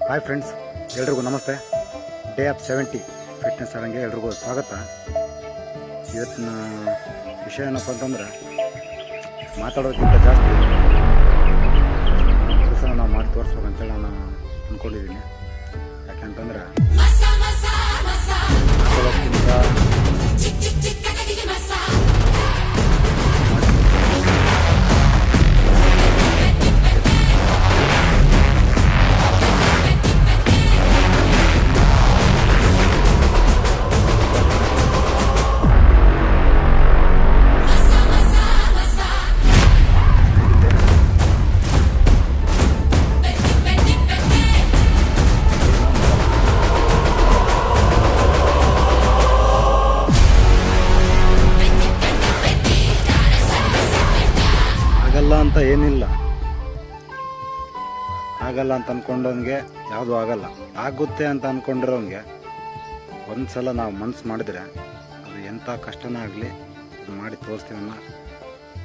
Hi friends, ಎಲ್ರಿಗೂ ನಮಸ್ತೆ. Day of 70 fitness ಚಾನಲ್ಗೆ ಎಲ್ರಿಗೂ ಸ್ವಾಗತ. ಇವತ್ತಿನ ವಿಷಯ ಏನಪ್ಪ ಅಂತಂದ್ರೆ, ಮಾತಾಡೋದಕ್ಕಿಂತ ಜಾಸ್ತಿ ಕೆಲಸ ನಾವು ಮಾಡಿ ತೋರಿಸ್ಬೇಕಂತೇಳಿ ನಾನು ಅಂದ್ಕೊಂಡಿದ್ದೀನಿ. ಯಾಕೆಂತಂದ್ರೆ ಮಾತಾಡೋದಕ್ಕಿಂತ ಆಗಲ್ಲ ಅಂತ ಏನಿಲ್ಲ. ಆಗಲ್ಲ ಅಂತ ಅಂದ್ಕೊಂಡವನಿಗೆ ಯಾವುದೂ ಆಗಲ್ಲ. ಆಗುತ್ತೆ ಅಂತ ಅಂದ್ಕೊಂಡಿರೋನಿಗೆ ಒಂದು ಸಲ ನಾವು ಮನಸ್ಸು ಮಾಡಿದ್ರೆ ಅದು ಎಂಥ ಕಷ್ಟನೇ ಆಗಲಿ ಅದು ಮಾಡಿ ತೋರಿಸ್ತೀವಿ ಅನ್ನೋ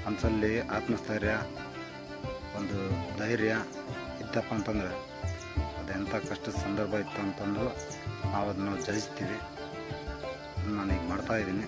ಮನಸ್ಸಲ್ಲಿ ಆತ್ಮಸ್ಥೈರ್ಯ, ಒಂದು ಧೈರ್ಯ ಇತ್ತಪ್ಪ ಅಂತಂದರೆ ಅದು ಎಂಥ ಕಷ್ಟದ ಸಂದರ್ಭ ಇತ್ತು ಅಂತಂದರೂ ನಾವು ಅದನ್ನು ಜಯಿಸ್ತೀವಿ. ಅದನ್ನು ನಾನೀಗ ಮಾಡ್ತಾಯಿದ್ದೀನಿ.